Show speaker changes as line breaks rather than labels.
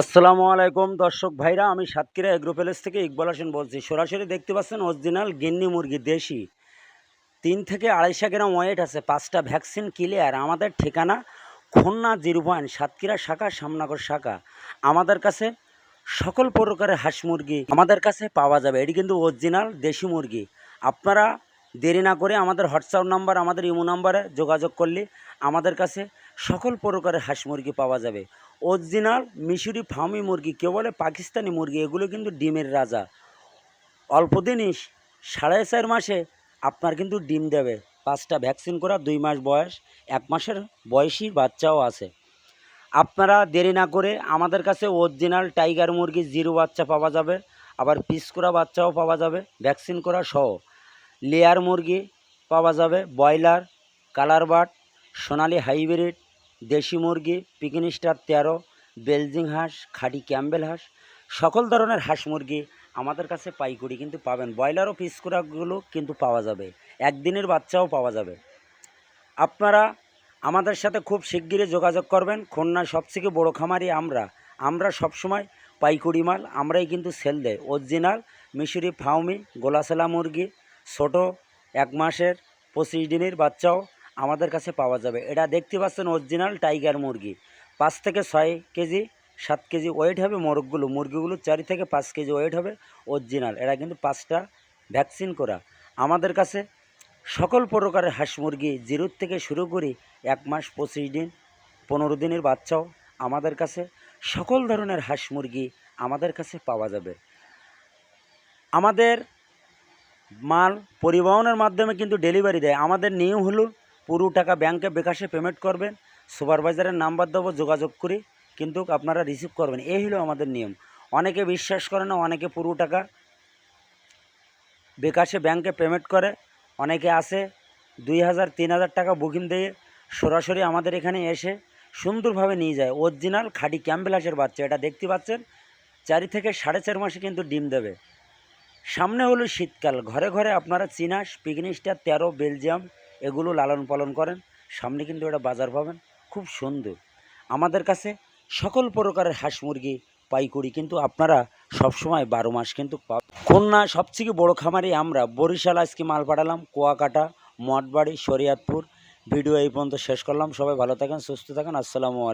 আসসালামু আলাইকুম দর্শক ভাইরা, আমি সাতক্ষীরা এগ্রো প্যালেস থেকে ইকবাল হোসেন বলছি। সরাসরি দেখতে পাচ্ছেন অরিজিনাল গিন্নি মুরগি দেশি 3 থেকে 250 গ্রাম ওয়েট আছে, 5টা ভ্যাকসিন ক্লিয়ার। আমাদের ঠিকানা খুলনা 0 সাতক্ষীরা শাখা, শ্যামনগর শাখা। আমাদের কাছে সকল প্রকারের হাঁস মুরগি আমাদের কাছে পাওয়া যাবে। এটি কিন্তু অরিজিনাল দেশি মুরগি। আপনারা দেরি না করে আমাদের হোয়াটসঅ্যাপ নাম্বার, আমাদের ইমো নাম্বারে যোগাযোগ করলে আমাদের কাছে সকল প্রকারের হাঁস মুরগি পাওয়া যাবে। অরিজিনাল মিশরি ফার্মি মুরগি, কেউ বলে পাকিস্তানি মুরগি, এগুলো কিন্তু ডিমের রাজা। অল্প দিনই 4.5 মাসে আপনার কিন্তু ডিম দেবে। 5টা ভ্যাকসিন করা, 2 মাস বয়স, 1 মাসের বয়সী বাচ্চাও আছে। আপনারা দেরি না করে আমাদের কাছে অরিজিনাল টাইগার মুরগি 0 বাচ্চা পাওয়া যাবে, আবার পিস করা বাচ্চাও পাওয়া যাবে ভ্যাকসিন করা সহ। লেয়ার মুরগি পাওয়া যাবে, broiler, colour but, Sonali hybrid, দেশি মুরগি, পিকিন স্টার 13, বেলজিং হাঁস, খাঁটি ক্যাম্বেল হাঁস, সকল ধরনের হাঁস মুরগি আমাদের কাছে পাইকারি কিন্তু পাবেন। ব্রয়লারও পিস করাগুলো কিন্তু পাওয়া যাবে, একদিনের বাচ্চাও পাওয়া যাবে। আপনারা আমাদের সাথে খুব শিগগিরই যোগাযোগ করবেন। খুলনার সবথেকে বড় খামারি আমরা সবসময় পাইকারি মাল আমরাই কিন্তু সেল দেয়। অরিজিনাল মিশরি ফার্মি গোলাসেলা মুরগি, ছোট 1 মাসের 25 দিনের বাচ্চাও আমাদের কাছে পাওয়া যাবে। এটা দেখতে পাচ্ছেন অরিজিনাল টাইগার মুরগি। 5 থেকে 6 কেজি 7 কেজি ওয়েট হবে মুরগিগুলো 4 থেকে 5 কেজি ওয়েট হবে অরিজিনাল। এরা কিন্তু 5টা ভ্যাকসিন করা। আমাদের কাছে সকল প্রকারের হাঁস মুরগি 0 থেকে শুরু করে 1 মাস 25 দিন 15 দিনের বাচ্চাও আমাদের কাছে সকল ধরনের হাঁস মুরগি আমাদের কাছে পাওয়া যাবে। আমাদের মাল পরিবহনের মাধ্যমে কিন্তু ডেলিভারি দেয়। আমাদের নিয়ম হলো পুরো টাকা ব্যাংকে বিকাশে পেমেন্ট করবেন, সুপারভাইজারের নাম্বার দেবো, যোগাযোগ করে কিন্তু আপনারা রিসিভ করবেন। এই হলো আমাদের নিয়ম। অনেকে বিশ্বাস করে না, অনেকে পুরো টাকা বিকাশে ব্যাংকে পেমেন্ট করে, অনেকে আসে 2000 3000 টাকা বুকিং দিয়ে সরাসরি আমাদের এখানে এসে সুন্দরভাবে নিয়ে যায়। অরিজিনাল খাঁটি ক্যাম্বেল হাঁসের বাচ্চা, এটা দেখতে পাচ্ছেন 4 থেকে 4.5 মাসে কিন্তু ডিম দেবে। সামনে হলো শীতকাল, ঘরে ঘরে আপনারা চীনা হাঁস, পিকিন স্টার 13, বেলজিয়াম এগুলো লালন পালন করেন। সামনে কিন্তু এটা বাজার পাবেন খুব সুন্দর। আমাদের কাছে সকল প্রকারের হাঁস মুরগি পাইকারি কিন্তু আপনারা সবসময় 12 মাস কিন্তু পাবেন। খুলনা সবথেকে বড় খামারি আমরা। বরিশাল আজকে মাল পাঠালাম, কুয়াকাটা, মঠবাড়ি, শরীয়তপুর। ভিডিও এই পর্যন্ত শেষ করলাম। সবাই ভালো থাকেন, সুস্থ থাকেন। আসসালামু আলাইকুম।